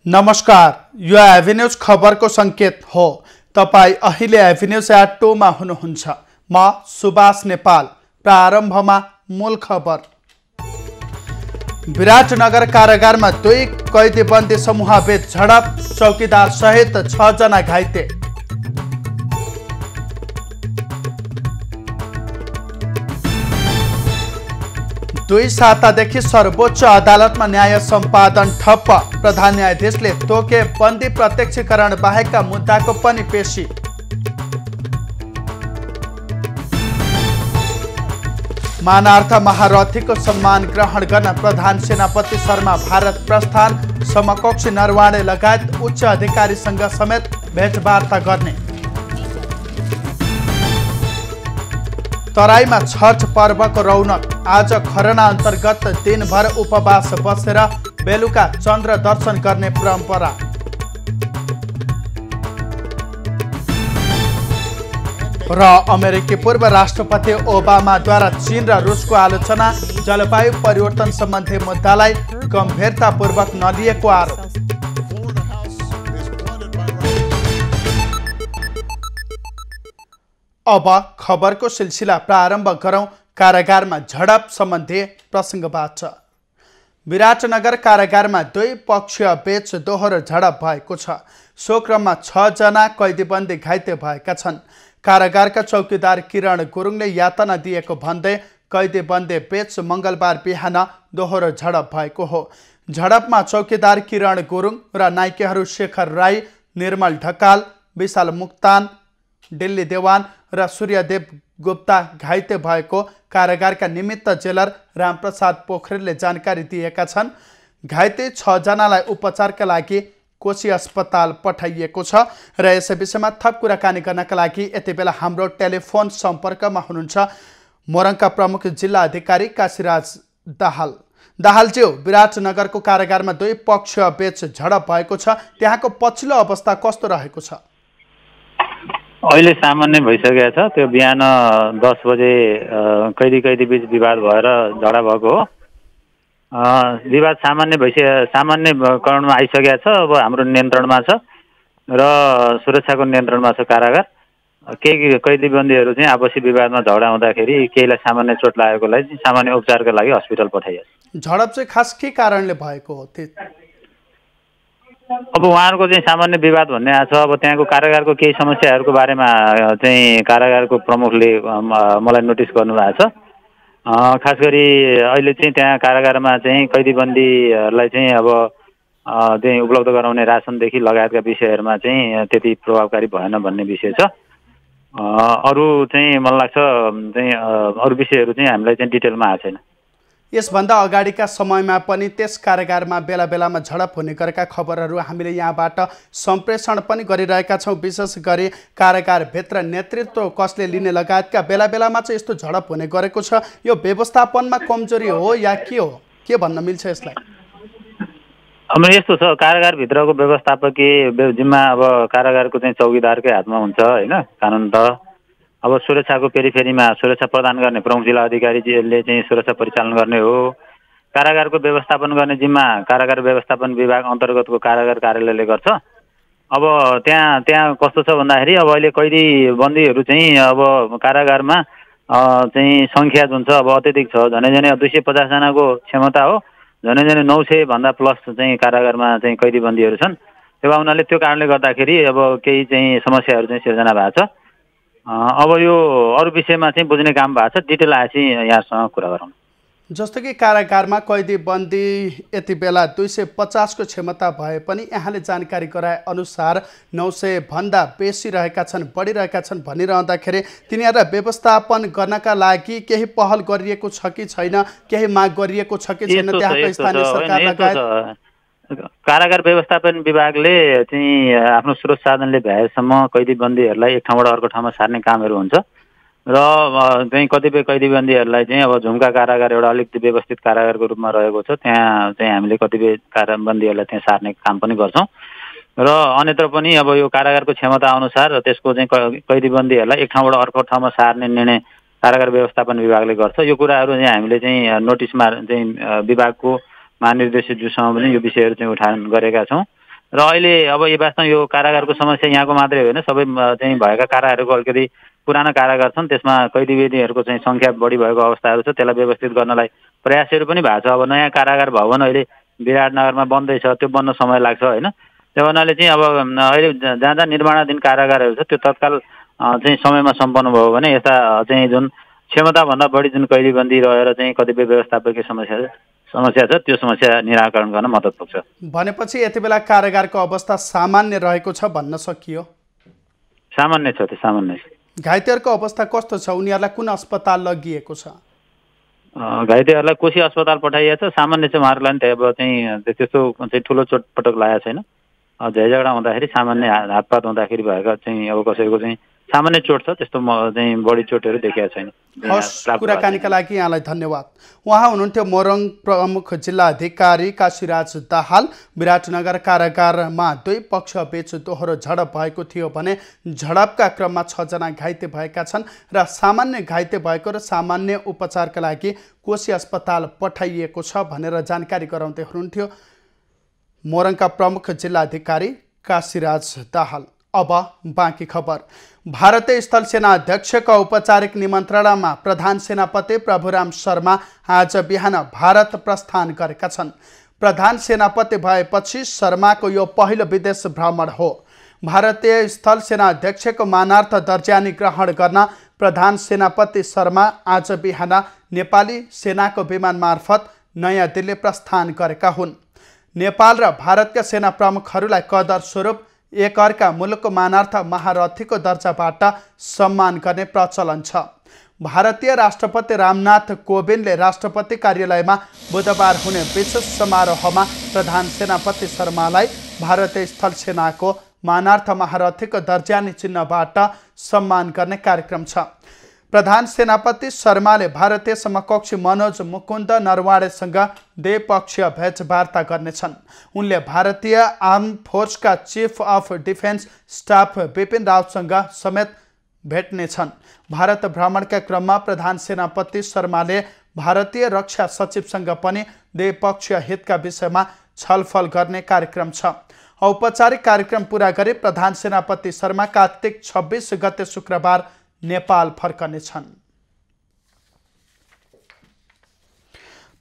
नमस्कार, यो एभिन्यूज खबरको संकेत हो। तपाई अहिले एभिन्यूज एट 2 मा हुनुहुन्छ। म सुभाष नेपाल। प्रारम्भमा मूल खबर। विराटनगर कारागारमा 2 कैदीबन्दी समूहबीच झडप, चौकीदार सहित 6 जना घाइते। दुई सातादेखि सर्वोच्च अदालतमा न्याय सम्पादन ठप्प। प्रधान न्यायाधीशले तोके बन्दी प्रत्यक्षीकरण बाहेकका मुद्दाको पनि पेशी। मानार्थ महारथीको सम्मान ग्रहण गर्न प्रधान सेनापति शर्मा भारत प्रस्थान। समकक्षी नरवाणे लगायत उच्च अधिकारीसँग समेत भेटवार्ता गर्ने। तराईमा छठ पर्वको रौनक। आज खरना अन्तर्गत दिनभर उपवास बसेर बेलुका चन्द्र दर्शन गर्ने परम्परा। र अमेरिकी पूर्व राष्ट्रपति ओबामाद्वारा चीन र रुसको आलोचना। जलवायु परिवर्तन सम्बन्धी मुद्दालाई गम्भीरतापूर्वक नलिएको आरोप। अब खबरको सिलसिला प्रारम्भ गरौं। कारागारमा झडप सम्बन्धी प्रसङ्गबाट। विराटनगर कारागारमा 2 पक्षीय बीच दोहोरो झडप भएको छ। सो क्रममा 6 जना कैदीबन्दी घाइते भएका छन्। कारागारका चौकीदार किरण गुरुङले यातना दिएको भन्दै कैदीबन्दी बीच मङ्गलबार बिहान दोहोरो झडप भएको हो। झडपमा चौकीदार किरण गुरुङ र नाइकेहरू शेखर राई, निर्मल ढकाल, विशाल मुक्तान, दिल्ली देवान र सूर्यदेव गुप्ता घाइते भएको कारागारका निमित्त जेलर रामप्रसाद पोखरेलले जानकारी दिएका छन्। घाइते 6 जनालाई उपचारका लागि कोशी अस्पताल पठाइएको छ र यस विषयमा थप कुराकानी गर्नका लागि यति बेला हाम्रो टेलिफोन सम्पर्कमा हुनुहुन्छ मोरङका प्रमुख जिल्ला अधिकारी काशीराज दाहाल। दाहालज्यू, विराटनगरको कारागारमा 2 पक्षीय बीच झडप भएको छ। त्यहाँको पछिल्लो अवस्था कस्तो रहेको छ? अहिले सामान्य भइसकेको छ। त्यो बिहान 10 बजे कैदी बीच विवाद भएर झगडा भएको हो। विवाद सामान्यकरणमा आइसकेको छ। अब हाम्रो नियन्त्रणमा छ र सुरक्षाको नियन्त्रणमा छ कारागार। केही कैदीबन्दीहरू चाहिँ आपसी विवादमा झगडा हुँदाखेरि केहीलाई सामान्य चोट लागेकोलाई चाहिँ सामान्य उपचारका लागि हस्पिटल पठाइयो। झडप चाहिँ खास के कारणले भएको हो? अब उहाँहरूको चाहिँ सामान्य विवाद भन्ने आएको छ। अब त्यहाँको कारागारको केही समस्याहरूको बारेमा चाहिँ कारागारको प्रमुखले मलाई नोटिस गर्नुभएको छ। खास गरी अहिले चाहिँ त्यहाँ कारागारमा चाहिँ कैदीबन्दीहरूलाई चाहिँ अब चाहिँ उपलब्ध गराउने रासनदेखि लगायतका विषयहरूमा चाहिँ त्यति प्रभावकारी भएन भन्ने विषय छ। अरू चाहिँ मलाई लाग्छ चाहिँ अरू विषयहरू चाहिँ हामीलाई चाहिँ डिटेलमा आएको छैन। यसभन्दा अगाडिका समयमा पनि त्यस कारागारमा बेला बेलामा झडप हुने गरेका खबरहरू हामीले यहाँबाट सम्प्रेषण पनि गरिरहेका छौँ। विशेष गरी कारागारभित्र नेतृत्व कसले लिने लगायतका बेला बेलामा चाहिँ यस्तो झडप हुने गरेको छ। यो व्यवस्थापनमा कमजोरी हो या के हो? के भन्न मिल्छ यसलाई? अब यस्तो छ, कारागारभित्रको व्यवस्थापकीय जिम्मा अब कारागारको चाहिँ चौकीदारकै हातमा हुन्छ होइन। कानुन त अब सुरक्षाको पेरिफेरीमा सुरक्षा प्रदान गर्ने प्रमुख जिल्ला अधिकारीले चाहिँ सुरक्षा परिचालन गर्ने हो। कारागारको व्यवस्थापन गर्ने जिम्मा कारागार व्यवस्थापन विभाग अन्तर्गतको कारागार कार्यालयले गर्छ। अब त्यहाँ कस्तो छ भन्दाखेरि अब अहिले कैदीबन्दीहरू चाहिँ अब कारागारमा चाहिँ सङ्ख्या जुन छ अब अत्यधिक छ। झनै 250 जनाको क्षमता हो। झनै 900 भन्दा प्लस चाहिँ कारागारमा चाहिँ कैदीबन्दीहरू छन्। त्यो हुनाले त्यो कारणले गर्दाखेरि अब केही चाहिँ समस्याहरू चाहिँ सिर्जना भएको छ। अब यो अरू विषयमा चाहिँ बुझ्ने काम भएको छ। डिटेल आएपछि यहाँसँग कुरा गरौँ। जस्तो कि कारागारमा कैदीबन्दी यति बेला 250 को क्षमता भए पनि यहाँले जानकारी गराए अनुसार 900 भन्दा बेसी रहेका छन्, बढिरहेका छन् भनिरहँदाखेरि तिनीहरूलाई व्यवस्थापन गर्नका लागि केही पहल गरिएको छ कि छैन? केही माग गरिएको छ कि छैन त्यहाँको स्थानीय सरकार लगायत? कारागार व्यवस्थापन विभागले चाहिँ आफ्नो स्रोत साधनले भ्याएसम्म कैदीबन्दीहरूलाई एक ठाउँबाट अर्को ठाउँमा सार्ने कामहरू हुन्छ र चाहिँ कतिपय कैदीबन्दीहरूलाई चाहिँ अब झुम्का कारागार एउटा अलिकति व्यवस्थित कारागारको रूपमा रहेको छ। त्यहाँ चाहिँ हामीले कतिपय काराबन्दीहरूलाई त्यहाँ सार्ने काम पनि गर्छौँ र अन्यत्र पनि अब यो कारागारको क्षमता अनुसार त्यसको चाहिँ कैदीबन्दीहरूलाई एक ठाउँबाट अर्को ठाउँमा सार्ने निर्णय कारागार व्यवस्थापन विभागले गर्छ। यो कुराहरू चाहिँ हामीले चाहिँ नोटिसमा चाहिँ विभागको महानिर्देशकज्यूसँग पनि यो विषयहरू चाहिँ उठान गरेका छौँ र अहिले अब वास्तवमा यो कारागारको समस्या यहाँको मात्रै होइन, सबै चाहिँ भएका कारागारहरूको अलिकति पुरानो कारागार छन्, त्यसमा कैदीवेदीहरूको चाहिँ सङ्ख्या बढी भएको अवस्थाहरू छ। त्यसलाई व्यवस्थित गर्नलाई प्रयासहरू पनि भएको छ। अब नयाँ कारागार भवन अहिले विराटनगरमा बन्दैछ, त्यो बन्न समय लाग्छ होइन। त्यो हुनाले चाहिँ अब अहिले जहाँ जहाँ निर्माणाधीन कारागारहरू छ त्यो तत्काल चाहिँ समयमा सम्पन्न भयो भने यस्ता चाहिँ जुन क्षमताभन्दा बढी जुन कैदीबन्दी रहेर चाहिँ कतिपय व्यवस्थापकीय समस्या छ त्यो समस्या निराकरण गर्न मद्दत पुग्छ। भनेपछि यति बेला कारागारको अवस्था सामान्य रहेको छ भन्न सकियो? सामान्य छ, त्यो सामान्य छ। घाइतेहरूको अवस्था कस्तो छ? उनीहरूलाई कुन अस्पताल लगिएको छ? घाइतेहरूलाई कोशी अस्पताल पठाइएको छ। सामान्य चाहिँ उहाँहरूलाई नि अब चाहिँ त्यस्तो चाहिँ ठुलो चोटपटक लागेको छैन। झैझगडा हुँदाखेरि सामान्य हातपात हुँदाखेरि भएका चाहिँ अब कसैको चाहिँ सामान्य चोट छ, त्यस्तो चाहिँ बढी चोटहरू देखेको छैन। कुराकानीका लागि यहाँलाई धन्यवाद। उहाँ हुनुहुन्थ्यो मोरङ प्रमुख जिल्ला अधिकारी काशीराज दाहाल। विराटनगर कारागारमा दुई पक्षबीच दोहोरो झडप भएको थियो भने झडपका क्रममा 6 जना घाइते भएका छन् र सामान्य घाइते भएको र सामान्य उपचारका लागि कोशी अस्पताल पठाइएको छ भनेर जानकारी गराउँदै हुनुहुन्थ्यो मोरङका प्रमुख जिल्ला अधिकारी काशीराज दाहाल। अब बाँकी खबर। भारतीय स्थल सेना अध्यक्षको औपचारिक निमन्त्रणामा प्रधान सेनापति प्रभुराम शर्मा आज बिहान भारत प्रस्थान गरेका छन्। प्रधान सेनापति भएपछि शर्माको यो पहिलो विदेश भ्रमण हो। भारतीय स्थल सेना अध्यक्षको मानार्थ दर्जानी ग्रहण गर्न प्रधान सेनापति शर्मा आज बिहान नेपाली सेनाको विमान मार्फत नयाँ दिल्ली प्रस्थान गरेका हुन्। नेपाल र भारतका सेना प्रमुखहरूलाई कदर स्वरूप एकअर्का मुलुकको मानार्थ महारथीको दर्जाबाट सम्मान गर्ने प्रचलन छ। भारतीय राष्ट्रपति रामनाथ कोविन्दले राष्ट्रपति कार्यालयमा बुधबार हुने विशेष समारोहमा प्रधान सेनापति शर्मालाई भारतीय स्थल सेनाको मानार्थ महारथीको दर्जानी चिन्हबाट सम्मान गर्ने कार्यक्रम छ। प्रधान सेनापति शर्माले भारतीय समकक्षी मनोज मुकुन्द नरवाणेसँग द्विपक्षीय भेटवार्ता गर्नेछन्। उनले भारतीय आर्म फोर्सका chief of defence staff Bipin रावतसँग समेत भेट्नेछन्। भारत भ्रमणका क्रममा प्रधान सेनापति शर्माले भारतीय रक्षा सचिवसँग पनि द्विपक्षीय हितका विषयमा छलफल गर्ने कार्यक्रम छ। औपचारिक कार्यक्रम पूरा गरी प्रधान सेनापति शर्मा कार्तिक 26 गते शुक्रबार नेपाल फर्कनेछन्।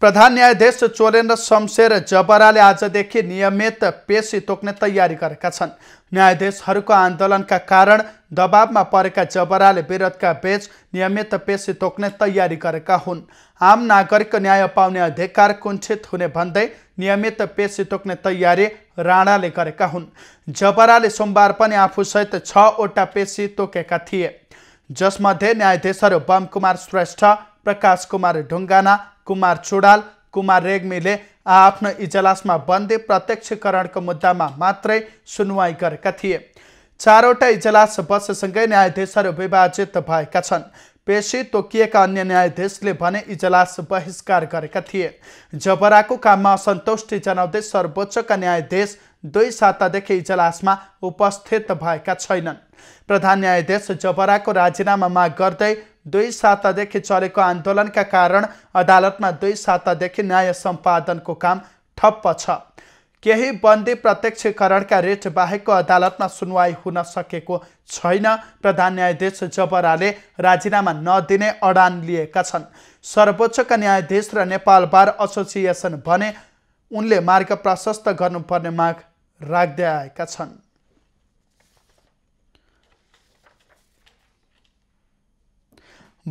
प्रधान न्यायाधीश चोलेन्द्र शमशेर जबराले आजदेखि नियमित पेशी तोक्ने तयारी गरेका छन्। न्यायाधीशहरूको आन्दोलनका कारण दबावमा परेका जबराले विरोधका बीच नियमित पेशी तोक्ने तयारी गरेका हुन्। आम नागरिकको न्याय पाउने अधिकार कुण्ठित हुने भन्दै नियमित पेशी तोक्ने तयारी राणाले गरेका हुन्। जबराले सोमबार पनि आफूसहित 6 वटा पेशी तोकेका थिए, जसमध्ये न्यायाधीशहरू बम कुमार श्रेष्ठ, प्रकाश कुमार ढुङ्गाना, कुमार चुडाल, कुमार रेग्मीले आफ्नो इजलासमा बन्दी प्रत्यक्षकरणको मुद्दामा मात्रै सुनवाई गरेका थिए। 4 वटा इजलास बसेसँगै न्यायाधीशहरू विभाजित भएका छन्। पेशी तोकिएका अन्य न्यायाधीशले भने इजलास बहिष्कार गरेका थिए। जबराको काममा असन्तुष्टि जनाउँदै सर्वोच्चका न्यायाधीश 2 सातादेखि इजलासमा उपस्थित भएका छैनन्। प्रधान न्यायाधीश जबराको राजीनामा माग गर्दै 2 सातादेखि चलेको आन्दोलनका कारण अदालतमा 2 सातादेखि न्याय सम्पादनको काम ठप्प छ। केही बन्दी प्रत्यक्षकरणका रिट बाहेकको अदालतमा सुनवाई हुन सकेको छैन। प्रधान न्यायाधीश जबराले राजीनामा नदिने अडान लिएका छन्। सर्वोच्चका न्यायाधीश र नेपाल बार एसोसिएसन भने उनले मार्ग प्रशस्त गर्नुपर्ने माग राख्दै आएका छन्।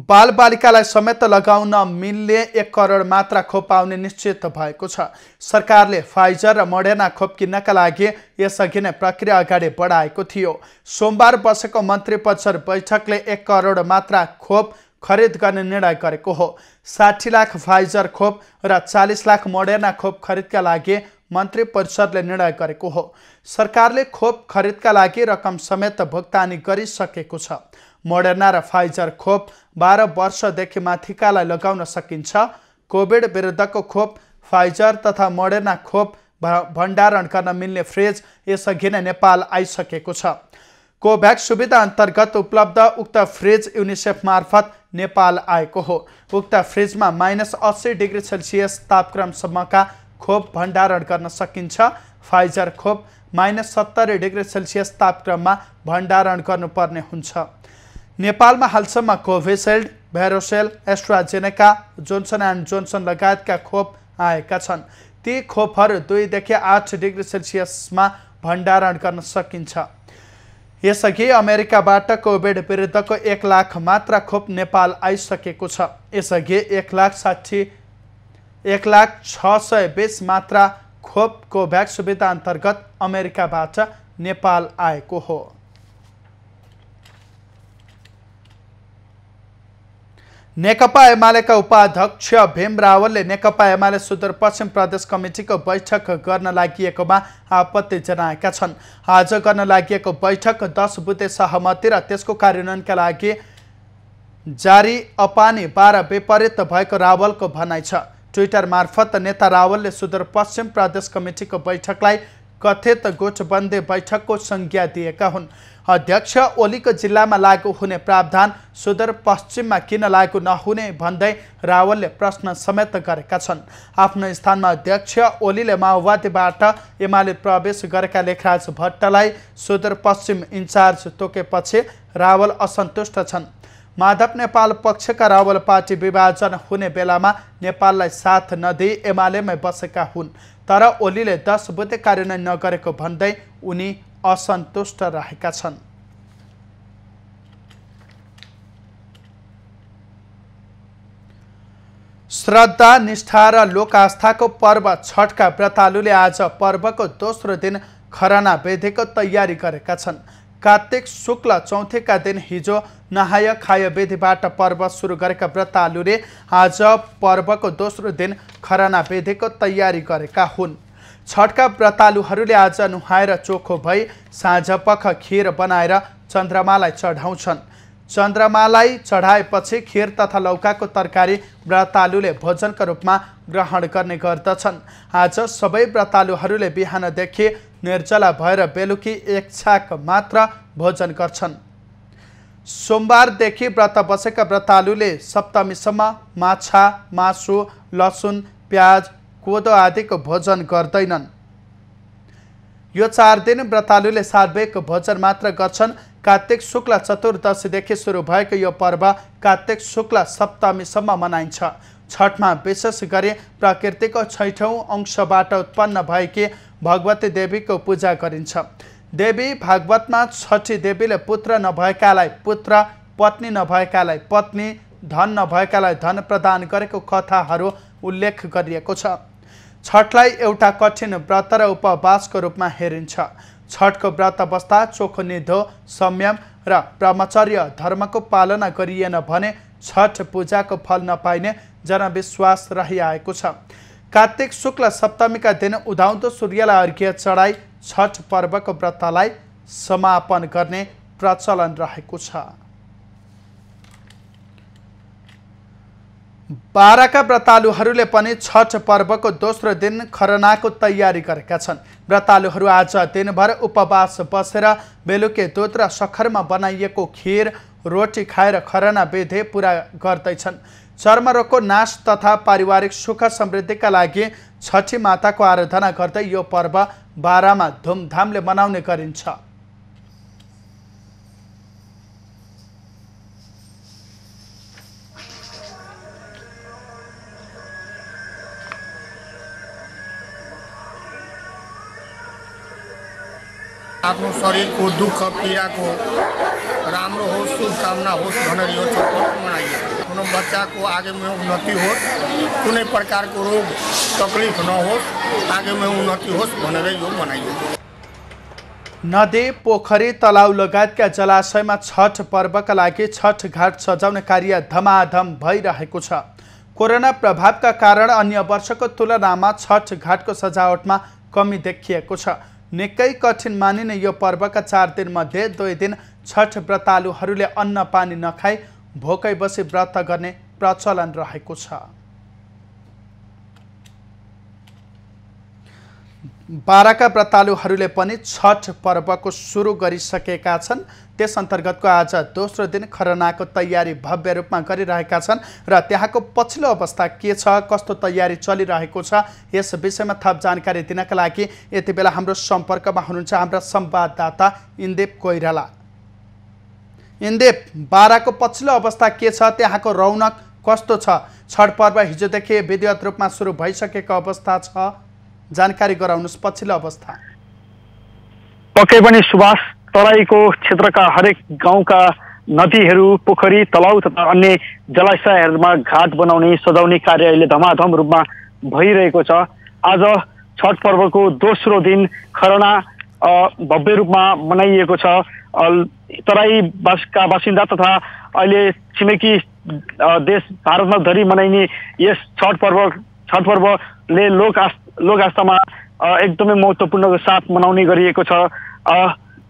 बालबालिकालाई समेत लगाउन मिल्ने 1 करोड मात्रा खोप पाउने निश्चित भएको छ। सरकारले फाइजर र मोडेर्ना खोप किन्नका लागि यसअघि नै प्रक्रिया अगाडि बढाएको थियो। सोमबार बसेको मन्त्री परिषद बैठकले 1 करोड मात्रा खोप खरिद गर्ने निर्णय गरेको हो। 60 लाख फाइजर खोप र 40 लाख मोडेर्ना खोप खरिदका लागि मन्त्री परिषदले निर्णय गरेको हो। सरकारले खोप खरिदका लागि रकम समेत भुक्तानी गरिसकेको छ। मोडेर्ना र फाइजर खोप 12 वर्षदेखि माथिकालाई लगाउन सकिन्छ। कोभिड विरुद्धको खोप फाइजर तथा मोडेर्ना खोप भण्डारण गर्न मिल्ने फ्रिज यसअघि नै नेपाल आइसकेको छ। कोभ्याक्स सुविधा अन्तर्गत उपलब्ध उक्त फ्रिज युनिसेफ मार्फत नेपाल आएको हो। उक्त फ्रिजमा -80 डिग्री सेल्सियस तापक्रमसम्मका खोप भण्डारण गर्न सकिन्छ। फाइजर खोप -70 डिग्री सेल्सियस तापक्रममा भण्डारण गर्नुपर्ने हुन्छ। नेपालमा हालसम्म Covishield, Verocell, AstraZeneca, Johnson and Johnson लगायतका खोप आएका छन्। ती खोपहरू 2 देखि 8 डिग्री सेल्सियसमा भण्डारण गर्न सकिन्छ। यसअघि अमेरिकाबाट कोभिड विरुद्धको 1 लाख मात्रा खोप नेपाल आइसकेको छ। यसअघि 1,06,20 मात्रा खोप कोभ्याक्स सुविधा अन्तर्गत अमेरिकाबाट नेपाल आएको हो। नेकपा एमालेका उपाध्यक्ष भीम रावलले नेकपा एमाले सुदूरपश्चिम प्रदेश कमिटीको बैठक गर्न लागिएकोमा आपत्ति जनाएका छन्। आज गर्न लागिएको बैठक 10 बुँदे सहमति र त्यसको कार्यान्वयनका लागि जारी अपानी 12 विपरीत भएको रावलको भनाइ छ। ट्विटर मार्फत नेता रावलले सुदूरपश्चिम प्रदेश कमिटीको बैठकलाई कथित गुटबन्दी बैठकको संज्ञा दिएका हुन्। अध्यक्ष ओलीको जिल्लामा लागू हुने प्रावधान सुदूरपश्चिममा किन लागू नहुने भन्दै रावलले प्रश्न समेत गरेका छन्। आफ्नो स्थानमा अध्यक्ष ओलीले माओवादीबाट एमाले प्रवेश गरेका लेखराज भट्टलाई सुदूरपश्चिम इन्चार्ज तोकेपछि रावल असन्तुष्ट छन्। माधव नेपाल पक्षका रावल पार्टी विभाजन हुने बेलामा नेपाललाई साथ नदिई एमालेमै बसेका हुन्, तर ओलीले 10 बुँदे कार्यान्वयन नगरेको भन्दै उनी असन्तुष्ट रहेका छन्। श्रद्धा, निष्ठा र लोक आस्थाको पर्व छठका व्रतालुले आज पर्वको दोस्रो दिन खरना विधिको तयारी गरेका छन्। कार्तिक शुक्ल चौथीका दिन हिजो नहाय खाय विधिबाट पर्व सुरु गरेका व्रतालुले आज पर्वको दोस्रो दिन खरना विधिको तयारी गरेका हुन्। छठका व्रतालुहरूले आज नुहाएर चोखो भई साँझपख खीर बनाएर चन्द्रमालाई चढाउँछन्। चन्द्रमालाई चढाएपछि खीर तथा लौकाको तरकारी व्रतालुले भोजनका रूपमा ग्रहण गर्ने गर्दछन्। आज सबै व्रतालुहरूले बिहानदेखि निर्जला भएर बेलुकी 1 छाक मात्र भोजन गर्छन्। सोमबारदेखि व्रत बसेका व्रतालुले सप्तमीसम्म माछा, मासु, लसुन, प्याज, कोदो आदिको भोजन गर्दैनन्। यो 4 दिन व्रतालुले सार्वजनिक भोजन मात्र गर्छन्। कार्तिक शुक्ल चतुर्दशीदेखि सुरु भएको यो पर्व कार्तिक शुक्ल सप्तमीसम्म मनाइन्छ। छठमा विशेष गरी प्रकृतिको 6औं अंशबाट उत्पन्न भएकी भगवती देवीको पूजा गरिन्छ। देवी भागवतमा छठी देवीले पुत्र नभएकालाई पुत्र, पत्नी नभएकालाई पत्नी, धन नभएकालाई धन प्रदान गरेको कथाहरू उल्लेख गरिएको छ। छठलाई एउटा कठिन व्रत र उपवासको रूपमा हेरिन्छ। छठको व्रत बस्दा चोखो निधो, संयम र ब्रह्मचर्य धर्मको पालना गरिएन भने छठ पूजाको फल नपाइने जनविश्वास रहिआएको छ। कार्तिक शुक्ल सप्तमीका दिन उदाउँदो सूर्यलाई अर्घ्य चढाई छठ पर्वको व्रतलाई समापन गर्ने प्रचलन रहेको छ। बाराका व्रतालुहरूले पनि छठ पर्वको दोस्रो दिन खरनाको तयारी गरेका छन्। व्रतालुहरू आज दिनभर उपवास बसेर बेलुकी दुध र सक्खरमा बनाइएको खीर, रोटी खाएर खरना विधि पूरा गर्दैछन्। चर्मरोगको नाश तथा पारिवारिक सुख समृद्धिका लागि छठी माताको आराधना गर्दै यो पर्व बारामा धुमधामले मनाउने गरिन्छ। आफ्नो शरीरको दुःख पीडाको राम्रो होस्, शुभकामना होस् भनेर यो छठ मनाइयो। कुनै बच्चाको आगेमा उन्नति होस्, कुनै प्रकारको रोग तकलिफ नहोस्, आगेमा उन्नति होस् भनेर यो मनाइयो। नदी, पोखरी, तलाउ लगायतका जलाशयमा छठ पर्वका लागि छठ घाट सजाउने कार्य धमाधम भइरहेको छ। कोरोना प्रभावका कारण अन्य वर्षको तुलनामा छठ घाटको सजावटमा कमी देखिएको छ। निकै कठिन मानिने यो पर्वका 4 दिन मध्ये 2 दिन छठ व्रतालुहरूले अन्न पानी नखाई भोकै बसी व्रत गर्ने प्रचलन रहेको छ। बाराका व्रतालुहरूले पनि छठ पर्वको सुरु गरिसकेका छन्। त्यस अन्तर्गतको आज दोस्रो दिन खरनाको तयारी भव्य रूपमा गरिरहेका छन् र त्यहाँको पछिल्लो अवस्था के छ, कस्तो तयारी चलिरहेको छ, यस विषयमा थप जानकारी दिनका लागि यति बेला हाम्रो सम्पर्कमा हुनुहुन्छ हाम्रा संवाददाता इन्देप कोइराला। इन्देप, बाराको पछिल्लो अवस्था के छ, त्यहाँको रौनक कस्तो छ? छठ पर्व हिजोदेखि विधिवत रूपमा सुरु भइसकेको अवस्था छ, जानकारी गराउनुस् पछिल्लो अवस्था। पक्कै पनि सुभाष, तराईको क्षेत्रका हरेक गाउँका नदीहरू, पोखरी, तलाउ तथा अन्य जलाशयहरूमा घाट बनाउने सजाउने कार्य अहिले धमाधम रूपमा भइरहेको छ। आज छठ पर्वको दोस्रो दिन खरना भव्य रूपमा मनाइएको छ। तराईका बासिन्दा तथा अहिले छिमेकी देश भारतमा धरि मनाइने यस छठ पर्वले लोक आस्थामा एकदमै महत्त्वपूर्णको साथ मनाउने गरिएको छ।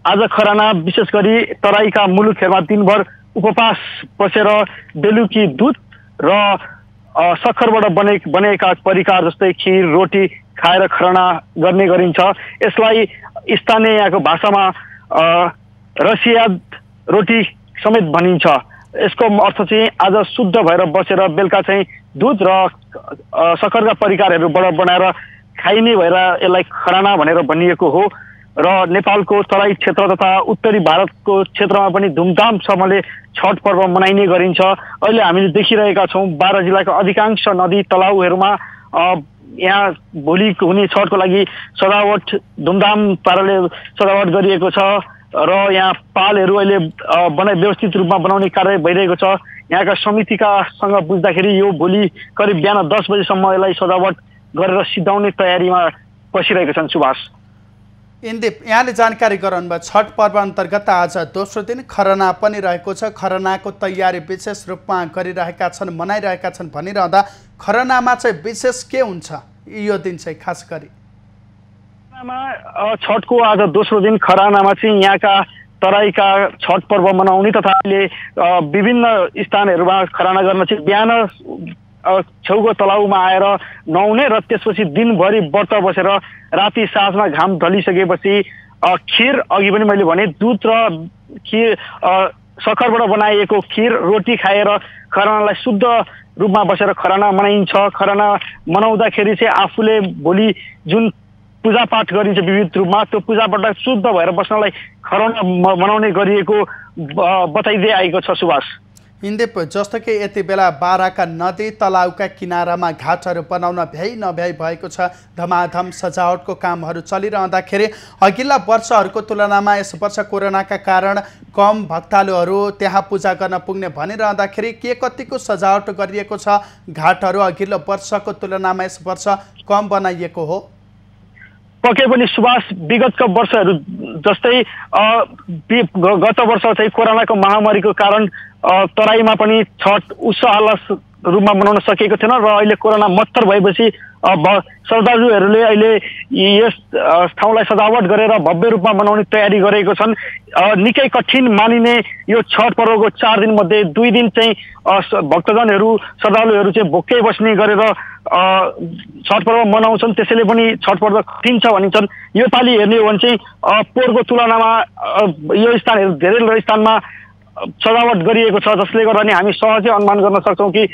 आज खरना विशेष गरी तराईका मुलुकहरूमा दिनभर उपवास बसेर बेलुकी दुध र सक्खरबाट बनेका परिकार जस्तै खिर, रोटी खाएर खरना गर्ने गरिन्छ। यसलाई स्थानीय यहाँको भाषामा रसिया रोटी समेत भनिन्छ। यसको अर्थ चाहिँ आज शुद्ध भएर बसेर बेलुका चाहिँ दुध र सक्खरका परिकारहरूबाट बनाएर खाइने भएर यसलाई खरना भनेर भनिएको हो। र नेपालको तराई क्षेत्र तथा उत्तरी भारतको क्षेत्रमा पनि धुमधामसँगले छठ पर्व मनाइने गरिन्छ। अहिले हामीले देखिरहेका छौँ बारा जिल्लाका अधिकांश नदी तलाउहरूमा यहाँ भोलि हुने छठको लागि सजावट धुमधाम पाराले सजावट गरिएको छ र यहाँ पालहरू अहिले व्यवस्थित रूपमा बनाउने कार्य भइरहेको छ। यहाँका समितिकासँग बुझ्दाखेरि यो भोलि करिब बिहान 10 बजेसम्म यसलाई सजावट गरेर सिद्धाउने तयारीमा बसिरहेका छन्। सुभाष, इन्दिप, यहाँले जानकारी गराउनुभयो छठ पर्व अन्तर्गत आज दोस्रो दिन खरना पनि रहेको छ। खरनाको तयारी विशेष रूपमा गरिरहेका छन्, मनाइरहेका छन् भनिरहँदा खरनामा चाहिँ विशेष के हुन्छ यो दिन चाहिँ खास गरी? छठको आज दोस्रो दिन खरनामा चाहिँ यहाँका तराईका छठ पर्व मनाउने तथा अहिले विभिन्न स्थानहरूमा खरना गर्न चाहिँ बिहान छेउको तलाउमा आएर नुहाउने र त्यसपछि दिनभरि व्रत बसेर राति साँझमा घाम ढलिसकेपछि खिर, अघि पनि मैले भने दुध र खिर सक्खरबाट बनाइएको खिर, रोटी खाएर खरनालाई शुद्ध रूपमा बसेर खरना मनाइन्छ। खरना मनाउँदाखेरि चाहिँ आफूले भोलि जुन पूजापाठ गरिन्छ विविध रूपमा, त्यो पूजापाठ शुद्ध भएर बस्नलाई खरना मनाउने गरिएको बताइँदै आएको छ। सुभाष, इन्दिप, जस्तो कि यति बेला बाराका नदी तलाउका किनारामा घाटहरू बनाउन भ्याइ नभ्याइ भएको छ, धमाधम सजावटको कामहरू चलिरहँदाखेरि अघिल्ला वर्षहरूको तुलनामा यस वर्ष कोरोनाका कारण कम भक्तालुहरू त्यहाँ पूजा गर्न पुग्ने भनिरहँदाखेरि के कतिको सजावट गरिएको छ? घाटहरू अघिल्लो वर्षको तुलनामा यस वर्ष कम बनाइएको हो? पक्कै पनि सुभाष, विगतका वर्षहरू जस्तै गत वर्ष चाहिँ कोरोनाको महामारीको कारण तराईमा पनि छठ उत्साहल्लास रूपमा मनाउन सकेको थिएन र अहिले कोरोना मत्तर भएपछि श्रद्धालुहरूले अहिले यस ठाउँलाई सजावट गरेर भव्य रूपमा मनाउने तयारी गरेको छन्। निकै कठिन मानिने यो छठ पर्वको 4 दिन मध्ये 2 दिन चाहिँ भक्तजनहरू श्रद्धालुहरू चाहिँ भोकै बस्ने गरेर छठ पर्व मनाउँछन्। त्यसैले पनि छठ पर्व कठिन छ भनिन्छन्। यो पालि हेर्ने हो भने चाहिँ पोहोरको तुलनामा यो स्थानहरू धेरै स्थानमा सजावट गरिएको छ, जसले गर्दा नि हामी सहजै अनुमान गर्न सक्छौँ कि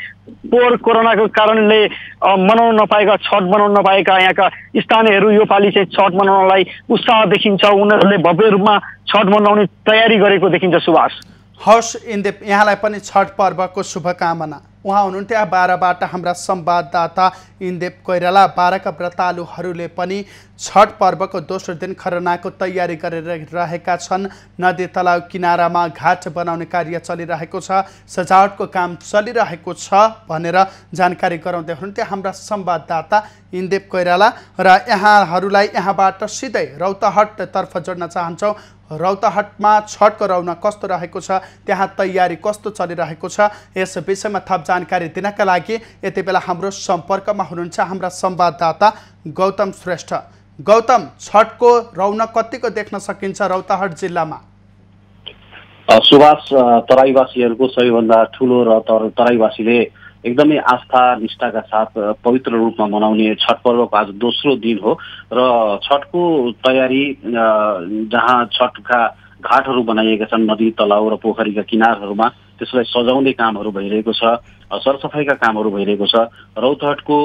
पोहोर कोरोनाको कारणले मनाउन नपाएका, छठ मनाउन नपाएका यहाँका स्थानीयहरू यो पालि चाहिँ छठ मनाउनलाई उत्साह देखिन्छ। उनीहरूले भव्य रूपमा छठ मनाउने तयारी गरेको देखिन्छ। सुभाष, हवस् इन्दिप, यहाँलाई पनि छठ पर्वको शुभकामना। उहाँ हुनुहुन्थ्यो बाराबाट हाम्रा संवाददाता इन्देप कोइराला। बाराका व्रतालुहरूले पनि छठ पर्वको दोस्रो दिन खरनाको तयारी गरिरहेका छन्। नदी तलाउ किनारामा घाट बनाउने कार्य चलिरहेको छ, सजावटको काम चलिरहेको छ भनेर जानकारी गराउँदै हुनुहुन्थ्यो हाम्रा संवाददाता इन्देप कोइराला। र यहाँहरूलाई यहाँबाट सिधै रौतहटतर्फ जोड्न चाहन्छौँ। रौतहटमा छठको रौनक कस्तो रहेको छ, त्यहाँ तयारी कस्तो चलिरहेको छ, यस विषयमा थप जानकारी दिनका लागि यति बेला हाम्रो सम्पर्कमा हुनुहुन्छ हाम्रा संवाददाता गौतम श्रेष्ठ। गौतम, छठको रौनक कतिको देख्न सकिन्छ रौतहट जिल्लामा? सुभाष, तराईवासीहरूको सबैभन्दा ठुलो र तराईवासीले एकदमै आस्था निष्ठाका साथ पवित्र रूपमा मनाउने छठ पर्वको आज दोस्रो दिन हो र छठको तयारी जहाँ छठका घाटहरू बनाइएका छन्, नदी तलाउ र पोखरीका किनारहरूमा त्यसलाई सजाउने कामहरू भइरहेको छ, सरसफाइका कामहरू भइरहेको छ। रौतहटको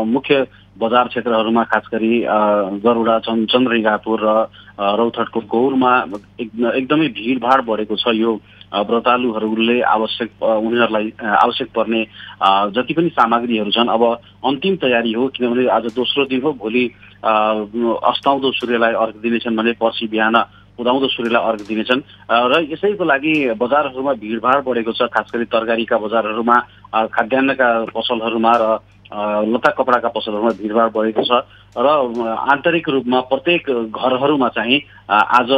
मुख्य बजार क्षेत्रहरूमा खास गरी गरुडा, चन्द्रगापुर र रौतहटको गौरमा एकदमै भिडभाड बढेको छ। यो व्रतालुहरूले उनीहरूलाई आवश्यक पर्ने जति पनि सामग्रीहरू छन् अब अन्तिम तयारी हो, किनभने आज दोस्रो दिन हो। भोलि अस्ताउँदो सूर्यलाई अर्घ दिनेछन् भने पर्सि बिहान उदाउँदो सूर्यलाई अर्घ दिनेछन् र यसैको लागि बजारहरूमा भिडभाड बढेको छ। खास गरी तरकारीका बजारहरूमा, खाद्यान्नका पसलहरूमा र लत्ता कपडाका पसलहरूमा भिडभाड बढेको छ र आन्तरिक रूपमा प्रत्येक घरहरूमा चाहिँ आज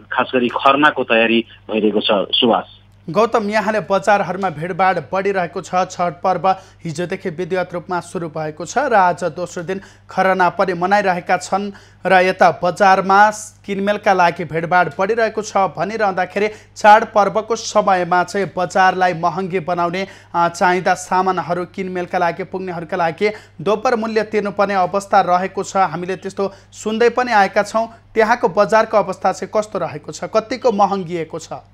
खास गरी खर्नाको तयारी भइरहेको छ। सुभाष, गौतम, यहाँले बजारहरूमा भिडभाड बढिरहेको छ। छठ पर्व हिजोदेखि विधिवत रूपमा सुरु भएको छ र आज दोस्रो दिन खरना पनि मनाइरहेका छन् र यता बजारमा किनमेलका लागि भिडभाड बढिरहेको छ भनिरहँदाखेरि चाडपर्वको समयमा चाहिँ बजारलाई महँगी बनाउने चाहिँदा सामानहरू किनमेलका लागि पुग्नेहरूका लागि दोब्बर मूल्य तिर्नुपर्ने अवस्था रहेको छ। हामीले त्यस्तो सुन्दै पनि आएका छौँ। त्यहाँको बजारको अवस्था चाहिँ कस्तो रहेको छ, कतिको महँगिएको छ?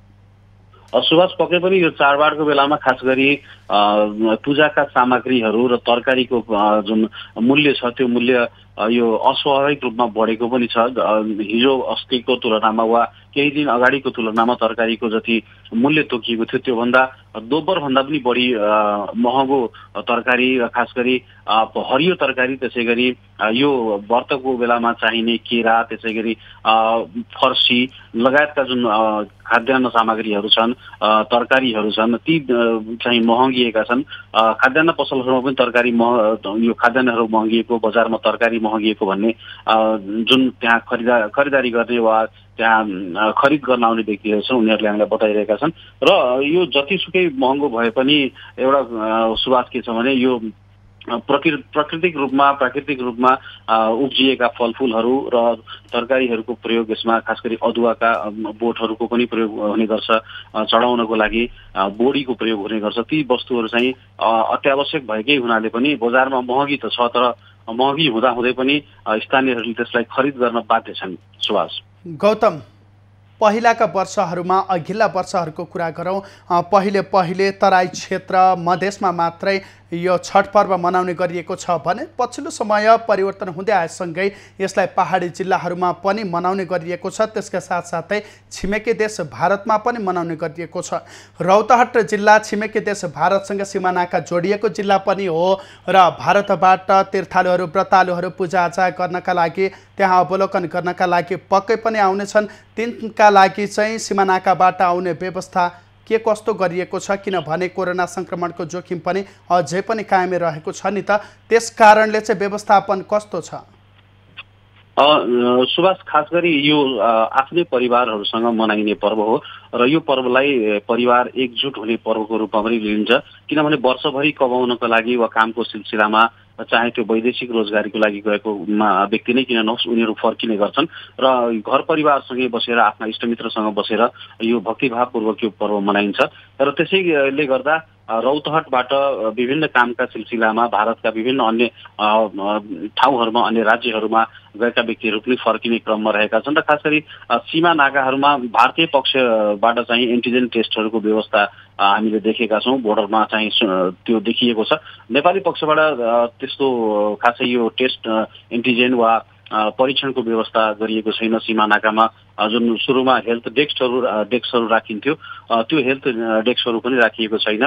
सुभाष, पक्कै पनि यो चाडबाडको बेलामा खास गरी पूजाका सामग्रीहरू र तरकारीको जुन मूल्य छ त्यो मूल्य यो अस्वाभाविक रूपमा बढेको पनि छ। हिजो अस्तिको तुलनामा वा केही दिन अगाडिको तुलनामा तरकारीको जति मूल्य तोकिएको थियो त्योभन्दा दोब्बर भन्दा पनि बढी महँगो तरकारी र खास गरी हरियो तरकारी, त्यसै गरी यो व्रतको बेलामा चाहिने केरा, त्यसै गरी फर्सी लगायतका जुन खाद्यान्न सामग्रीहरू छन्, तरकारीहरू छन्, ती चाहिँ महँगिएका छन्। खाद्यान्न पसलहरूमा पनि तरकारी यो खाद्यान्नहरू महँगिएको, बजारमा तरकारी महँगिएको भन्ने जुन त्यहाँ खरिदारी गर्ने वा त्यहाँ खरिद गर्न आउने व्यक्तिहरू छन् उनीहरूले हामीलाई बताइरहेका छन्। र यो जतिसुकै महँगो भए पनि एउटा सुवाद के छ भने यो प्राकृतिक रूपमा उब्जिएका फलफुलहरू र तरकारीहरूको प्रयोग, यसमा खास गरी अदुवाका बोटहरूको पनि प्रयोग हुने गर्छ, चढाउनको लागि बोडीको प्रयोग हुने गर्छ। ती वस्तुहरू चाहिँ अत्यावश्यक भएकै हुनाले पनि बजारमा महँगी त छ, तर महँगी हुँदाहुँदै पनि स्थानीयहरूले त्यसलाई खरिद गर्न बाध्य छन्। सुभाष, गौतम, पहिलाका वर्षहरूमा अघिल्ला वर्षहरूको कुरा गरौँ, पहिले तराई क्षेत्र मधेसमा मात्रै यो छठ पर्व मनाउने गरिएको छ भने पछिल्लो समय परिवर्तन हुँदै आएसँगै यसलाई पहाडी जिल्लाहरूमा पनि मनाउने गरिएको छ। त्यसका साथसाथै छिमेकी देश भारतमा पनि मनाउने गरिएको छ। रौतहट जिल्ला छिमेकी देश भारतसँग सिमानाका जोडिएको जिल्ला पनि हो र भारतबाट तीर्थालुहरू, व्रतालुहरू पूजाआजा गर्नका लागि, त्यहाँ अवलोकन गर्नका लागि पक्कै पनि आउनेछन्। तिनका लागि चाहिँ सिमानाकाबाट आउने व्यवस्था के कस्तो गरिएको छ, किनभने कोरोना संक्रमणको जोखिम पनि अझै पनि कायमै रहेको छ नि त, त्यस कारणले चाहिँ व्यवस्थापन कस्तो छ? सुभाष, खास गरी यो आफ्नै परिवारहरूसँग मनाइने पर्व हो र यो पर्वलाई परिवार एकजुट हुने पर्वको रूपमा पनि लिइन्छ। किनभने वर्षभरि कमाउनको लागि वा कामको सिलसिलामा चाहे त्यो वैदेशिक रोजगारीको लागि गएको व्यक्ति नै किन नहोस्, उनीहरू फर्किने गर्छन् र घर परिवारसँगै बसेर, आफ्ना इष्टमित्रसँग बसेर यो भक्तिभावपूर्वक यो पर्व मनाइन्छ। र त्यसैले गर्दा रौतहटबाट विभिन्न कामका सिलसिलामा भारतका विभिन्न अन्य ठाउँहरूमा, अन्य राज्यहरूमा गएका व्यक्तिहरू पनि फर्किने क्रममा रहेका छन् र खास गरी सीमा नाकाहरूमा भारतीय पक्षबाट चाहिँ एन्टिजेन टेस्टहरूको व्यवस्था हामीले देखेका छौँ। बोर्डरमा चाहिँ त्यो देखिएको छ। नेपाली पक्षबाट त्यस्तो खासै यो टेस्ट एन्टिजेन वा परीक्षणको व्यवस्था गरिएको छैन। सीमा नाकामा जुन सुरुमा हेल्थ डेस्कहरू राखिन्थ्यो त्यो हेल्थ डेस्कहरू पनि राखिएको छैन।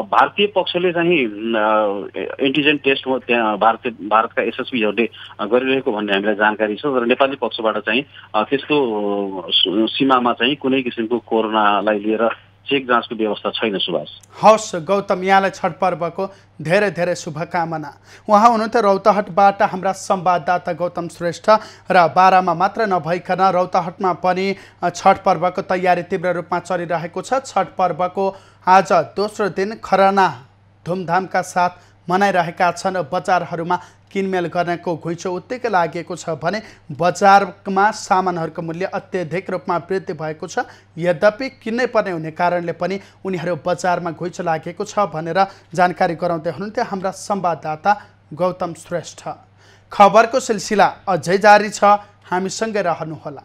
भारतीय पक्षले चाहिँ एन्टिजेन टेस्ट त्यहाँ भारतका एसएसपीहरूले गरिरहेको भन्ने हामीलाई जानकारी छ। र नेपाली पक्षबाट चाहिँ त्यस्तो सीमामा चाहिँ कुनै किसिमको कोरोनालाई लिएर चेक जाँचको व्यवस्था छैन। सुभाष, हवस् गौतम, यहाँलाई छठ पर्वको धेरै धेरै शुभकामना। उहाँ हुनुहुन्थ्यो रौतहटबाट हाम्रा संवाददाता गौतम श्रेष्ठ। र बारामा मात्र नभइकन रौतहटमा पनि छठ पर्वको तयारी तीव्र रूपमा चलिरहेको छ। छठ पर्वको आज दोस्रो दिन खरना धुमधामका साथ मनाइरहेका छन्। बजारहरूमा किनमेल गर्नको घुइँचो उत्तिकै लागेको छ भने बजारमा सामानहरूको मूल्य अत्यधिक रूपमा वृद्धि भएको छ। यद्यपि किन्नै पर्ने हुने कारणले पनि उनीहरू बजारमा घुइँचो लागेको छ भनेर जानकारी गराउँदै हुनुहुन्थ्यो हाम्रा संवाददाता गौतम श्रेष्ठ। खबरको सिलसिला अझै जारी छ, हामीसँगै रहनुहोला।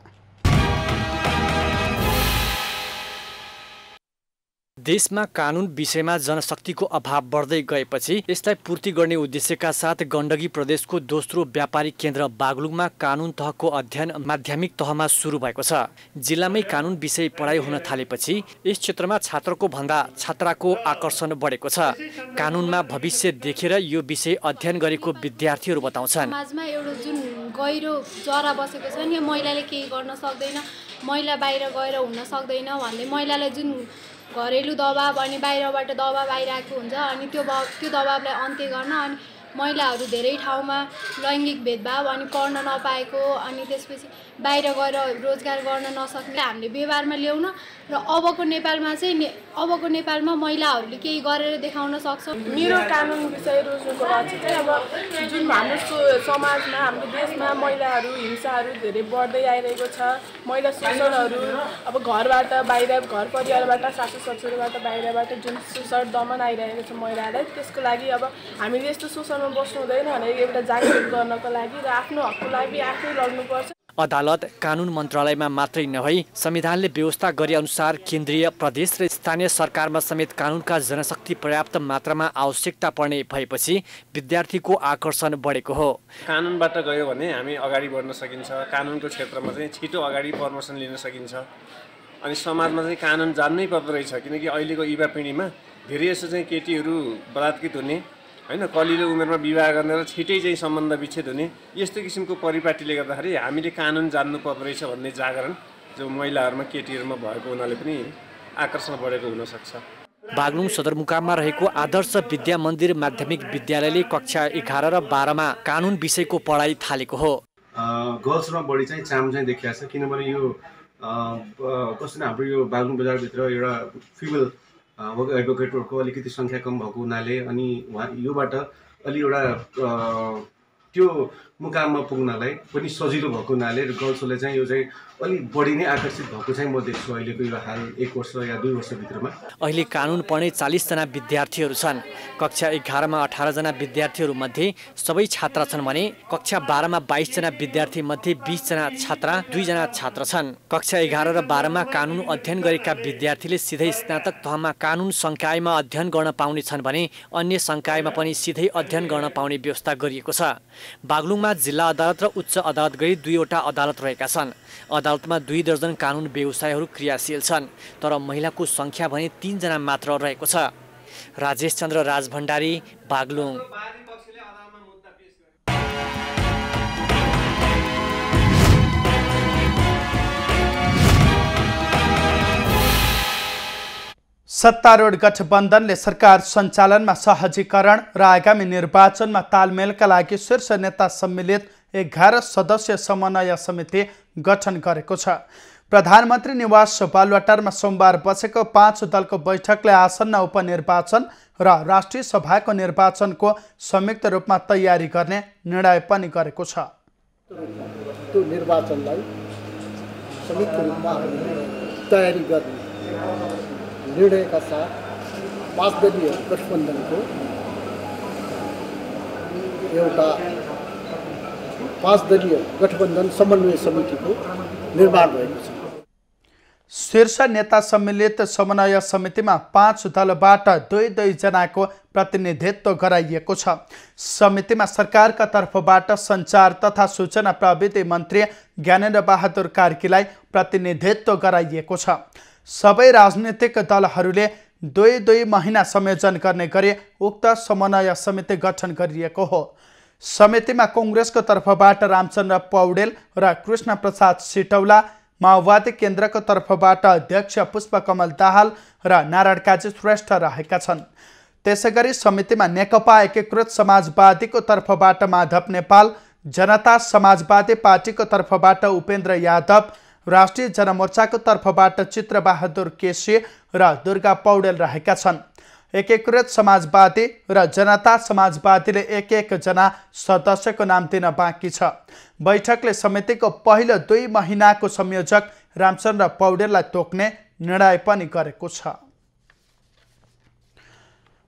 देशमा कानुन विषयमा जनशक्तिको अभाव बढ्दै गएपछि यसलाई पूर्ति गर्ने उद्देश्यका साथ गण्डकी प्रदेशको दोस्रो व्यापारिक केन्द्र बागलुङमा कानुन तहको अध्ययन माध्यमिक तहमा सुरु भएको छ। जिल्लामै कानुन विषय पढाइ हुन थालेपछि यस क्षेत्रमा छात्रको भन्दा छात्राको आकर्षण बढेको छ। कानुनमा भविष्य देखेर यो विषय अध्ययन गरेको विद्यार्थीहरू बताउँछन्। समाजमा एउटा जुन गहिरो जरा बसेको छ नि, महिलाले केही गर्न सक्दैन, महिला बाहिर गएर हुन सक्दैन भन्दै महिलालाई जुन घरेलु दबाब अनि बाहिरबाट दबाब आइरहेको हुन्छ अनि त्यो दबाबलाई अन्त्य गर्न अनि महिलाहरू धेरै ठाउँमा लैङ्गिक भेदभाव अनि पढ्न नपाएको अनि त्यसपछि बाहिर गएर रोजगार गर्न नसक्ने हामीले व्यवहारमा ल्याउन र अबको नेपालमा महिलाहरूले केही गरेर देखाउन सक्छौँ। मेरो कानुन विषय रोज्नुको लक्ष्य चाहिँ अब जुन हाम्रो समाजमा हाम्रो देशमा महिलाहरू हिंसाहरू धेरै बढ्दै आइरहेको छ। महिला शोषणहरू अब घरबाट बाहिर, घर परिवारबाट, सासू ससुरबाट बाहिरबाट जुन शोषण दमन आइरहेको छ महिलालाई, त्यसको लागि अब हामीले यस्तो शोषणमा बस्नु हुँदैन भनेर एउटा जागृत गर्नको लागि र आफ्नो हकको लागि आफै लड्नुपर्छ। अदालत कानुन मन्त्रालयमा मात्रै नभई संविधानले व्यवस्था गरे अनुसार केन्द्रीय, प्रदेश र स्थानीय सरकारमा समेत कानुनका जनशक्ति पर्याप्त मात्रामा आवश्यकता पर्ने भएपछि विद्यार्थीको आकर्षण बढेको हो। कानुनबाट गयो भने हामी अगाडि बढ्न सकिन्छ। कानुनको क्षेत्रमा चाहिँ छिटो अगाडि प्रमोसन लिन सकिन्छ। अनि समाजमा चाहिँ कानुन जान्नै पर्दो रहेछ, किनकि अहिलेको युवा पिँढीमा धेरै जसो चाहिँ केटीहरू बलात्कृत हुने हैन, कलिलो उमेरमा विवाह गर्ने र छिटै चाहिँ सम्बन्ध विच्छेद हुने यस्तो किसिमको परिपाटीले गर्दाखेरि हामीले कानुन जान्नु पर्दो रहेछ भन्ने जागरण जो महिलाहरूमा, केटीहरूमा भएको हुनाले पनि आकर्षण बढेको हुनसक्छ। बागलुङ सदरमुकाममा रहेको आदर्श विद्या मन्दिर माध्यमिक विद्यालयले कक्षा 11 र 12 मा कानुन विषयको पढाइ थालेको हो। गर्ल्समा बढी चाहिँ चाम चाहिँ देखिएको छ, किनभने यो कस्तो हाम्रो यो बागलुङ बजारभित्र एउटा फिमेल एडभोकेटहरूको अलिकति सङ्ख्या कम भएको हुनाले अनि योबाट अलि एउटा त्यो मुकाममा पुग्नलाई पनि सजिलो भएको हुनाले गर्ल्सहरूले चाहिँ यो चाहिँ अलिक बढी नै आकर्षित भएको चाहिँ म देख्छु अहिलेको यो हाल 1 वर्ष या 2 वर्षभित्रमा। अहिले कानुन पढ्ने 40 जना विद्यार्थीहरू छन्। कक्षा 11 मा 18 जना विद्यार्थीहरू मध्ये सबै छात्रा छन् भने कक्षा 12 मा 22 जना विद्यार्थी मध्ये 20 जना छात्रा, 2 जना छात्र छन्। कक्षा 11 र 12 मा कानुन अध्ययन गरेका विद्यार्थीले सिधै स्नातक तहमा कानुन संकायमा अध्ययन गर्न पाउने छन् भने अन्य संकायमा पनि सिधै अध्ययन गर्न पाउने व्यवस्था गरिएको छ। बागलुङमा जिल्ला अदालत र उच्च अदालत गरी 2 वटा अदालत रहेका छन्। अदालतमा 2 दर्जन कानुन व्यवसायहरू क्रियाशील छन्, तर महिलाको संख्या भने 3 जना मात्र रहेको छ। राजेश चन्द्र राजभण्डारी, बागलुङ। सत्तारूढ गठबन्धनले सरकार सञ्चालनमा सहजीकरण र आगामी निर्वाचनमा तालमेलका लागि शीर्ष नेता सम्मिलित 11 सदस्यीय समन्वय समिति गठन गरेको छ। प्रधानमन्त्री निवास बालुवाटारमा सोमबार बसेको 5 दलको बैठकले आसन्न उपनिर्वाचन र राष्ट्रिय सभाको निर्वाचनको संयुक्त रूपमा तयारी गर्ने निर्णय पनि गरेको छ। त्यो निर्वाचनलाई संयुक्त रूपमा तयारी गर्ने निर्णयका साथ 5 दलीय गठबन्धनको एउटा 5 दलीय गठबन्धन समन्वय समितिको निर्माण भएको छ। शीर्ष नेता सम्मिलित समन्वय समितिमा 5 दलबाट 2-2 जनाको प्रतिनिधित्व गराइएको छ। समितिमा सरकारका तर्फबाट सञ्चार तथा सूचना प्रविधि मन्त्री ज्ञानेन्द्र बहादुर कार्कीलाई प्रतिनिधित्व गराइएको छ। सबै राजनीतिक दलहरूले 2-2 महिना संयोजन गर्ने गरी उक्त समन्वय समिति गठन गरिएको हो। समितिमा कांग्रेसको तर्फबाट रामचन्द्र पौडेल र कृष्ण प्रसाद सिटौला, माओवादी केन्द्रको तर्फबाट अध्यक्ष पुष्पकमल दाहाल र नारायण काजी श्रेष्ठ रहेका छन्। त्यसैगरी समितिमा नेकपा एकीकृत समाजवादीको तर्फबाट माधव नेपाल, जनता समाजवादी पार्टीको तर्फबाट उपेन्द्र यादव, राष्ट्रिय जनमोर्चाको तर्फबाट चित्रबहादुर केसी र दुर्गा पौडेल रहेका छन्। एकीकृत समाजवादी र जनता समाजवादीले एक जना सदस्यको नाम दिन बाँकी छ। बैठकले समितिको पहिलो 2 महिनाको संयोजक रामचन्द्र पौडेललाई तोक्ने निर्णय पनि गरेको छ।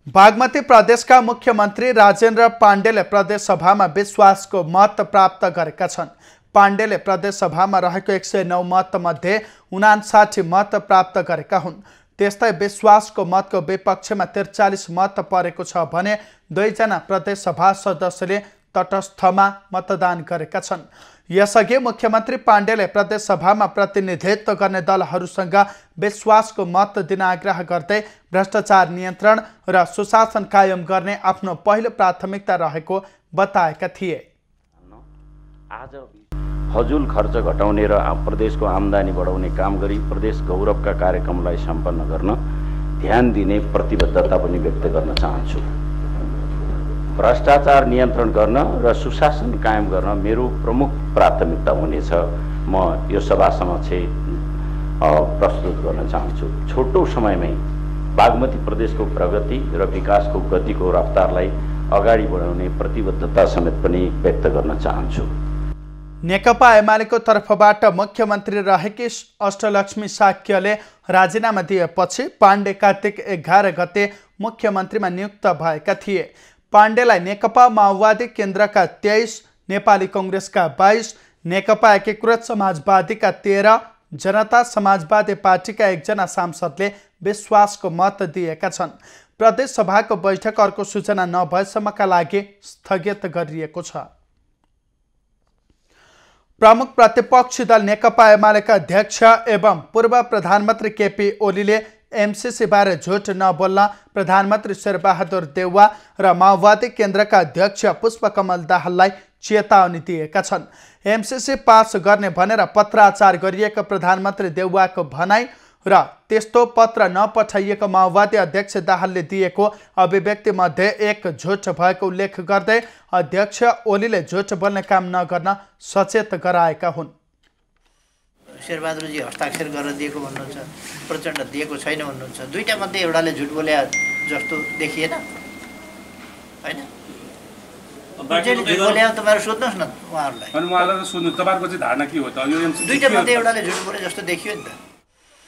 बागमती प्रदेशका मुख्यमन्त्री राजेन्द्र पाण्डेले प्रदेशसभामा विश्वासको मत प्राप्त गरेका छन्। पाण्डेले प्रदेशसभामा रहेको 109 मत मध्ये 59 मत प्राप्त गरेका हुन्। त्यस्तै विश्वासको मतको विपक्षमा 43 मत परेको छ भने 2 जना प्रदेशसभा सदस्यले तटस्थमा मतदान गरेका छन्। यसअघि मुख्यमन्त्री पाण्डेले प्रदेशसभामा प्रतिनिधित्व गर्ने दलहरूसँग विश्वासको मत दिन आग्रह गर्दै भ्रष्टाचार नियन्त्रण र सुशासन कायम गर्ने आफ्नो पहिलो प्राथमिकता रहेको बताएका थिए। आज फजुल खर्च घटाउने र प्रदेशको आम्दानी बढाउने काम गरी प्रदेश गौरवका कार्यक्रमलाई सम्पन्न गर्न ध्यान दिने प्रतिबद्धता पनि व्यक्त गर्न चाहन्छु। भ्रष्टाचार नियन्त्रण गर्न र सुशासन कायम गर्न मेरो प्रमुख प्राथमिकता हुनेछ। म यो सभा समक्ष प्रस्तुत गर्न चाहन्छु। छोटो समयमै बागमती प्रदेशको प्रगति र विकासको गतिको रफ्तारलाई अगाडि बढाउने प्रतिबद्धता समेत पनि व्यक्त गर्न चाहन्छु। नेकपा एमालेको तर्फबाट मुख्यमन्त्री रहेकी अष्टलक्ष्मी साक्यले राजीनामा दिएपछि पाण्डे कार्तिक 11 गते मुख्यमन्त्रीमा नियुक्त भएका थिए। पाण्डेलाई नेकपा माओवादी केन्द्रका 23, नेपाली कङ्ग्रेसका 22, नेकपा एकीकृत समाजवादीका 13, जनता समाजवादी पार्टीका 1 जना सांसदले विश्वासको मत दिएका छन्। प्रदेशसभाको बैठक अर्को सूचना नभएसम्मका लागि स्थगित गरिएको छ। प्रमुख प्रतिपक्षी दल नेकपा एमालेका अध्यक्ष एवं पूर्व प्रधानमन्त्री केपी ओलीले एमसीसी बारे झुट नबोल्न प्रधानमन्त्री शेरबहादुर देउवा र माओवादी केन्द्रका अध्यक्ष पुष्पकमल दाहाललाई चेतावनी दिएका छन्। एमसीसी पास गर्ने भनेर पत्राचार गरिएको प्रधानमन्त्री देउवाको भनाई र त्यस्तो पत्र नपठाइएको माओवादी अध्यक्ष दाहालले दिएको अभिव्यक्तिमध्ये एक झुट भएको उल्लेख गर्दै अध्यक्ष ओलीले झुट बोल्ने काम नगर्न सचेत गराएका हुन्। शेरबहादुरजी हस्ताक्षर गरेर दिएको भन्नुहुन्छ, प्रचण्ड दिएको छैन भन्नुहुन्छ। दुईटा मध्ये एउटाले झुट बोले जस्तो देखिएन, हैन? झुट बोले तपाईहरु सोध्नुहोस् न उहाँहरूलाई। अनि उहाँलाई सोध्नु तपाईहरुको चाहिँ धारणा के हो त? यो एमसी दुईटा मध्ये एउटाले झुट बोले जस्तो देखियो नि त।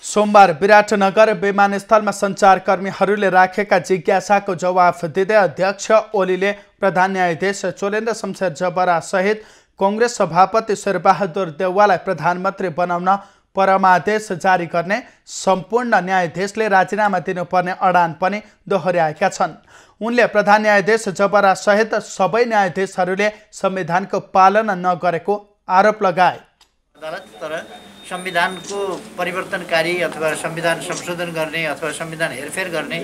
सोमबार विराटनगर विमानस्थलमा सञ्चारकर्मीहरूले राखेका जिज्ञासाको जवाफ दिँदै अध्यक्ष ओलीले प्रधान न्यायाधीश चोलेन्द्र शमशेर जबरा सहित कांग्रेस सभापति शेरबहादुर देउवालाई प्रधानमन्त्री बनाउन परमादेश जारी गर्ने सम्पूर्ण न्यायाधीशले राजीनामा दिनुपर्ने अडान पनि दोहोर्याएका छन्। उनले प्रधान न्यायाधीश जबरा सहित सबै न्यायाधीशहरूले संविधानको पालना नगरेको आरोप लगाए। संविधानको परिवर्तनकारी अथवा संविधान संशोधन गर्ने अथवा संविधान हेरफेर गर्ने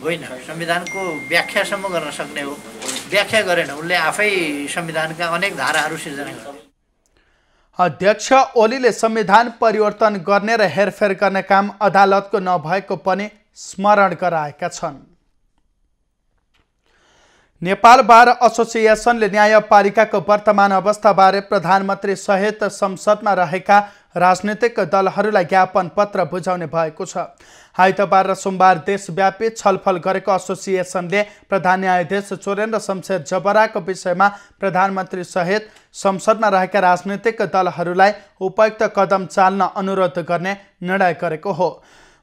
होइन, संविधानको व्याख्यासम्म गर्न सक्ने हो। व्याख्या गरेन, उनले आफै संविधानका अनेक धाराहरू सिर्जना गरे। अध्यक्ष ओलीले संविधान परिवर्तन गर्ने र हेरफेर गर्ने काम अदालतको नभएको पनि स्मरण गराएका छन्। नेपाल बार एसोसिएसनले न्यायपालिकाको वर्तमान अवस्थाबारे प्रधानमन्त्री सहित संसदमा रहेका राजनीतिक दलहरूलाई ज्ञापन पत्र बुझाउने भएको छ। आइतबार र सोमबार देशव्यापी छलफल गरेको एसोसिएसनले प्रधान न्यायाधीश चोलेन्द्र शमशेर जबराको विषयमा प्रधानमन्त्री सहित संसदमा रहेका राजनीतिक दलहरूलाई उपयुक्त कदम चाल्न अनुरोध गर्ने निर्णय गरेको हो।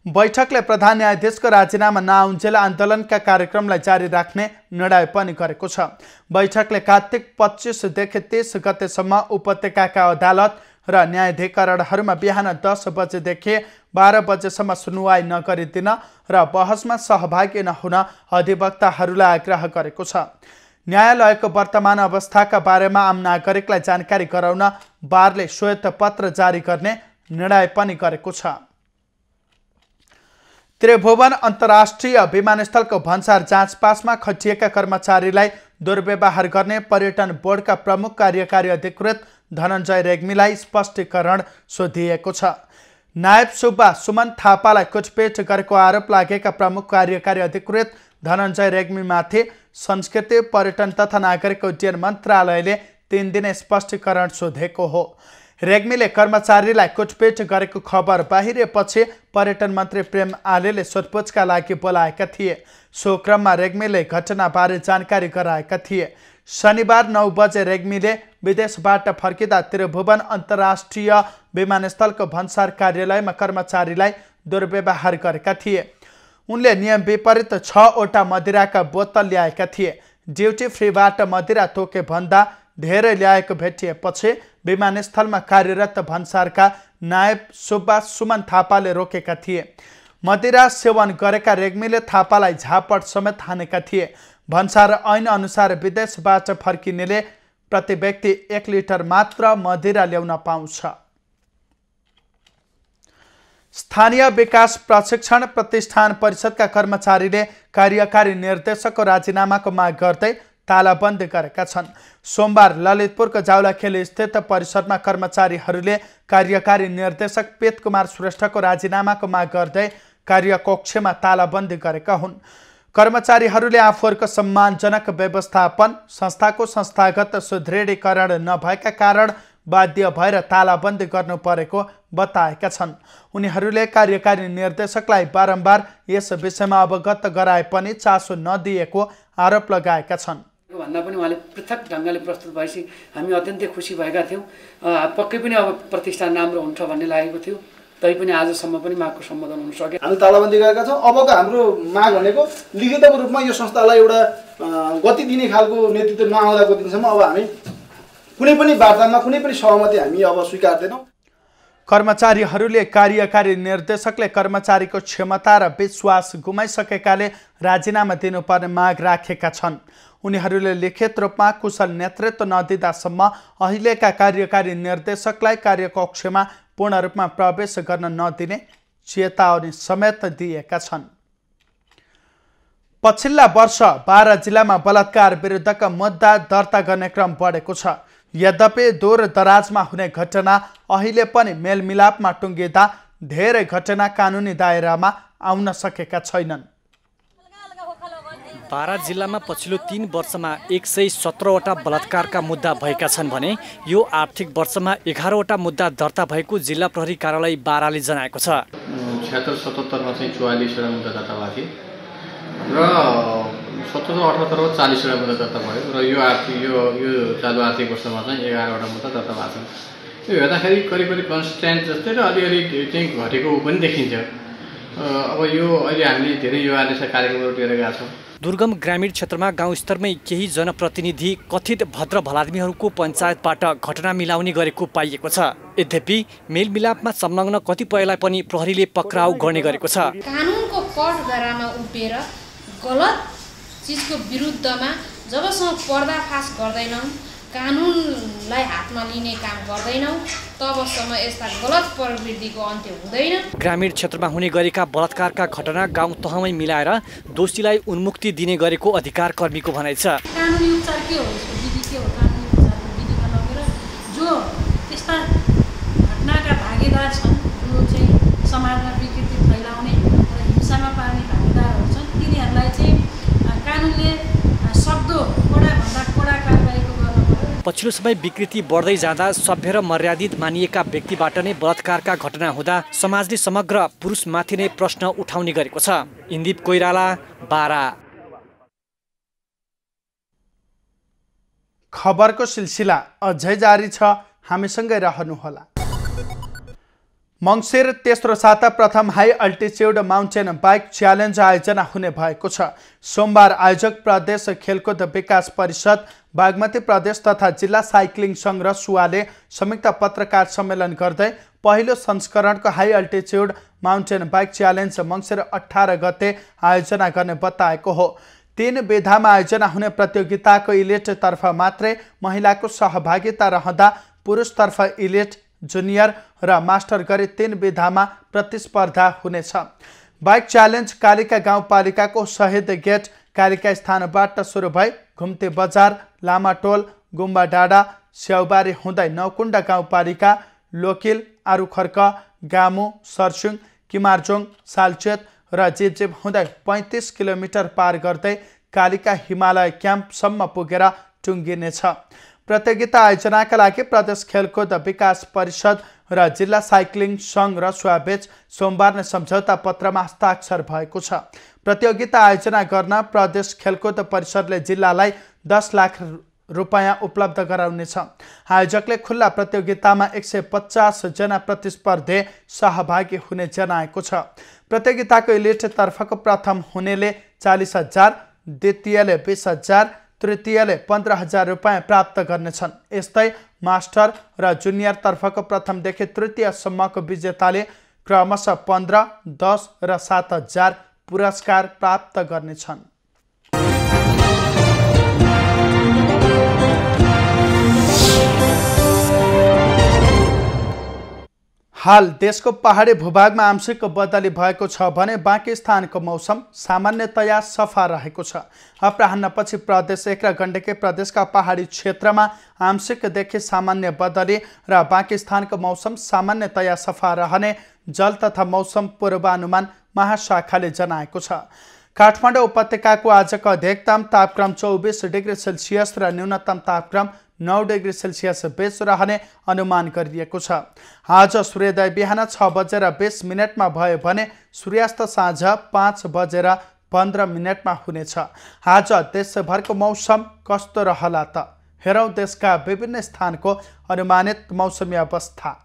बैठकले प्रधान न्यायाधीशको राजीनामा नआउन्जेल आन्दोलनका कार्यक्रमलाई जारी राख्ने निर्णय पनि गरेको छ। बैठकले कार्तिक 25 देखि 30 गतेसम्म उपत्यकाका अदालत र न्यायाधिकरणहरूमा बिहान 10 बजेदेखि 12 बजेसम्म सुनवाई नगरिदिन र बहसमा सहभागी नहुन अधिवक्ताहरूलाई आग्रह गरेको छ। न्यायालयको वर्तमान अवस्थाका बारेमा आम नागरिकलाई जानकारी गराउन बारले श्वेत पत्र जारी गर्ने निर्णय पनि गरेको छ। त्रिभुवन अन्तर्राष्ट्रिय विमानस्थलको भन्सार जाँचपासमा खटिएका कर्मचारीलाई दुर्व्यवहार गर्ने पर्यटन बोर्डका प्रमुख कार्यकारी अधिकृत धनञ्जय रेग्मीलाई स्पष्टीकरण सोधिएको छ। नायब सुब्बा सुमन थापालाई कुटपिट गरेको आरोप लागेका प्रमुख कार्यकारी अधिकृत धनञ्जय रेग्मीमाथि संस्कृति पर्यटन तथा नागरिक उड्डयन मन्त्रालयले 3 दिने स्पष्टीकरण सोधेको हो। रेग्मीले कर्मचारीलाई कुटपिट गरेको खबर बाहिरिएपछि पर्यटन मन्त्री प्रेम आलेले सोधपुछका लागि बोलाएका थिए। सो क्रममा रेग्मीले घटनाबारे जानकारी गराएका थिए। शनिबार 9 बजे रेग्मीले विदेशबाट फर्किँदा त्रिभुवन अन्तर्राष्ट्रिय विमानस्थलको भन्सार कार्यालयमा कर्मचारीलाई दुर्व्यवहार गरेका थिए। उनले नियम विपरीत 6 वटा मदिराका बोतल ल्याएका थिए। ड्युटी फ्रीबाट मदिरा तोके भन्दा धेरै ल्याएको भेटिएपछि विमानस्थलमा कार्यरत भन्सारका नायब सुब्बा सुमन थापाले रोकेका थिए। मदिरा सेवन गरेका रेग्मीले थापालाई झापड समेत हानेका थिए। भन्सार ऐन अनुसार विदेशबाट फर्किनेले प्रति व्यक्ति 1 लिटर मात्र मदिरा ल्याउन पाउँछ। स्थानीय विकास प्रशिक्षण प्रतिष्ठान परिषदका कर्मचारीले कार्यकारी निर्देशकको राजीनामाको माग गर्दै तालाबन्दी गरेका छन्। सोमबार ललितपुरको जाउलाखेल स्थित परिषदमा कर्मचारीहरूले कार्यकारी निर्देशक पेत कुमार श्रेष्ठको राजीनामाको माग गर्दै कार्यकक्षमा तालाबन्दी गरेका हुन्। कर्मचारीहरूले आफूहरूको सम्मानजनक व्यवस्थापन, संस्थाको संस्थागत सुदृढीकरण नभएका कारण बाध्य भएर तालाबन्दी गर्नु परेको बताएका छन्। उनीहरूले कार्यकारी निर्देशकलाई बारम्बार यस विषयमा अवगत गराए पनि चासो नदिएको आरोप लगाएका छन्। भन्दा पनि उहाँले पृथक ढङ्गले प्रस्तुत भएपछि हामी अत्यन्तै खुसी भएका थियौँ। पक्कै पनि अब प्रतिष्ठान राम्रो हुन्छ भन्ने लागेको थियो। तैपनि आजसम्म पनि मागको सम्बोधन हुन सके। हामी तालाबन्दी गरेका छौँ। अबको हाम्रो माग भनेको लिखितको रूपमा यो संस्थालाई एउटा गति दिने खालको नेतृत्व नआउँदाको दिनसम्म अब हामी कुनै पनि वार्तामा कुनै पनि सहमति हामी अब स्वीकार्दैनौँ। कर्मचारीहरूले कार्यकारी निर्देशकले कर्मचारीको क्षमता र विश्वास गुमाइसकेकाले राजीनामा दिनुपर्ने माग राखेका छन्। उनीहरूले लिखित रूपमा कुशल नेतृत्व नदिँदासम्म अहिलेका कार्यकारी निर्देशकलाई कार्यकक्षमा पूर्ण रूपमा प्रवेश गर्न नदिने चेतावनी समेत दिएका छन्। पछिल्ला वर्ष 12 जिल्लामा बलात्कार विरुद्धका मुद्दा दर्ता गर्ने क्रम बढेको छ। यद्यपि दूर दराजमा हुने घटना अहिले पनि मेलमिलापमा टुङ्गिँदा धेरै घटना कानुनी दायरामा आउन सकेका छैनन्। 12 जिल्लामा पछिल्लो 3 वर्षमा 117वटा बलात्कारका मुद्दा भएका छन् भने यो आर्थिक वर्षमा 11वटा मुद्दा दर्ता भएको जिल्ला प्रहरी कार्यालय बाराले जनाएको छ। 76-77 मा चाहिँ 44वटा मुद्दा दर्ता भएको थियो र 77-78 मा 40वटा मुद्दा दर्ता भयो र यो चालु आर्थिक वर्षमा चाहिँ 11वटा मुद्दा दर्ता भएको छ। यो हेर्दाखेरि करिब कन्स्ट्यान्ट जस्तै र अलिअलि चाहिँ घटेको पनि देखिन्छ। अब यो अहिले हामीले धेरै युवा आदेश कार्यक्रमहरू लिएर गएका छौँ। दुर्गम ग्रामीण क्षेत्रमा गाउँ स्तरमै केही जनप्रतिनिधि कथित भद्र भलादमीहरूको पञ्चायतबाट घटना मिलाउने गरेको पाइएको छ। यद्यपि मेलमिलापमा संलग्न कतिपयलाई पनि प्रहरीले पक्राउ गर्ने गरेको छ। कानुनको कठघरामा उभिएर गलत चिजको विरुद्धमा जबसम्म पर्दाफास गर्दैनौँ, कानुनलाई हातमा लिने काम गर्दैनौँ, तबसम्म यस्ता गलत प्रवृत्तिको अन्त्य हुँदैन। ग्रामीण क्षेत्रमा हुने गरेका बलात्कारका घटना गाउँ तहमै मिलाएर दोषीलाई उन्मुक्ति दिने गरेको अधिकार कर्मीको भनाइ छ। कानुनी उपचार के हो, विधि के हो, कानुनी उपचारको विधिमा लगेर जो त्यस्ता घटनाका भागीदार छन्, जो चाहिँ समाजमा विकृति फैलाउने र हिंसामा पार्ने भागीदारहरू छन्, तिनीहरूलाई चाहिँ कानुनले सक्दो कडाभन्दा कडा कारबाहीको गर्न पर्यो। पछिल्लो समय विकृति बढ्दै जाँदा सभ्य र मर्यादित मानिएका व्यक्तिबाट नै बलात्कारका घटना हुँदा समाजले समग्र पुरुषमाथि नै प्रश्न उठाउने गरेको छ। इन्दिप कोइराला, बारा। खबरको सिलसिला अझै जारी छ, हामीसँगै रहनुहोला। मङ्सिर तेस्रो साता प्रथम high altitude mountain bike challenge आयोजना हुने भएको छ। सोमबार आयोजक प्रदेश खेलकुद विकास परिषद, बागमती प्रदेश तथा जिल्ला साइक्लिङ सङ्घ र सुवाले संयुक्त पत्रकार सम्मेलन गर्दै पहिलो संस्करणको high altitude mountain bike challenge मङ्सिर 18 गते आयोजना गर्ने बताएको हो। 3 विधामा आयोजना हुने प्रतियोगिताको इलिटतर्फ मात्रै महिलाको सहभागिता रहँदा पुरुषतर्फ इलिट, जुनियर र मास्टर गरी 3 विधामा प्रतिस्पर्धा हुनेछ। बाइक च्यालेन्ज कालिका गाउँपालिकाको शहीद गेट कालिका स्थानबाट सुरु भई घुम्ती बजार, लामाटोल, गुम्बा डाँडा, स्याउबारी हुँदै नौकुण्डा गाउँपालिका, लोकिल, आरुखर्क, गामु, सर्सुङ, किमारजोङ, सालचेत र जिपजिप हुँदै 35 किलोमिटर पार गर्दै कालिका हिमालय क्याम्पसम्म पुगेर टुङ्गिनेछ। प्रतियोगिता आयोजनाका लागि प्रदेश खेलकुद विकास परिषद र जिल्ला साइक्लिङ सङ्घ रसुवाबीच सोमबार नै सम्झौता पत्रमा हस्ताक्षर भएको छ। प्रतियोगिता आयोजना गर्न प्रदेश खेलकुद परिषदले जिल्लालाई 10 लाख रुपैयाँ उपलब्ध गराउनेछ। आयोजकले खुल्ला प्रतियोगितामा 150 जना प्रतिस्पर्धी सहभागी हुने जनाएको छ। प्रतियोगिताको इलिट तर्फको प्रथम हुनेले 40,000, द्वितीयले 20,000, तृतीयले 15,000 रुपैयाँ प्राप्त गर्नेछन्। यस्तै मास्टर र जुनियर तर्फको प्रथमदेखि तृतीयसम्मको विजेताले क्रमशः 15, 10 र 7,000 पुरस्कार प्राप्त गर्नेछन्। हाल देशको पहाडी भूभागमा आंशिक बदली भएको छ भने बाँकी स्थानको मौसम सामान्यतया सफा रहेको छ। अपराह्नपछि प्रदेश 1 र गण्डकी प्रदेशका पहाडी क्षेत्रमा आंशिकदेखि सामान्य बदली र बाँकी स्थानको मौसम सामान्यतया सफा रहने जल तथा मौसम पूर्वानुमान महाशाखाले जनाएको छ। काठमाडौँ उपत्यकाको आजको अधिकतम तापक्रम 24 डिग्री सेल्सियस र न्यूनतम तापक्रम 9 डिग्री सेल्सियस बीच रहने अनुमान गरिएको छ। आज सूर्योदय बिहान 6:20 भयो भने सूर्यास्त साँझ 5:15 हुनेछ। आज देशभरको मौसम कस्तो रहला त? हेरौँ देशका विभिन्न स्थानको अनुमानित मौसमी अवस्था।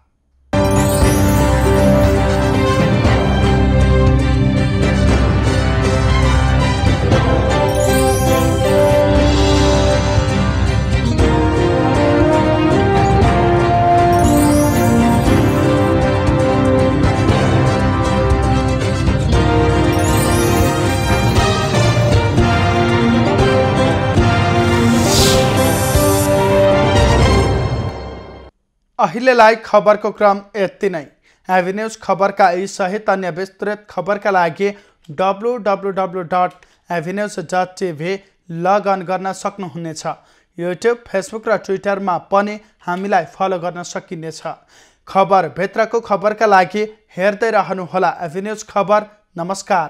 अहिलेलाई खबरको क्रम यति नै। एभिन्यूज खबरका यी सहित अन्य विस्तृत खबरका लागि www.avenews.tv लगअन गर्न सक्नुहुनेछ। युट्युब, फेसबुक र ट्विटरमा पनि हामीलाई फलो गर्न सकिनेछ। खबर भित्रको खबरका लागि हेर्दै रहनुहोला एभिन्यूज खबर। नमस्कार।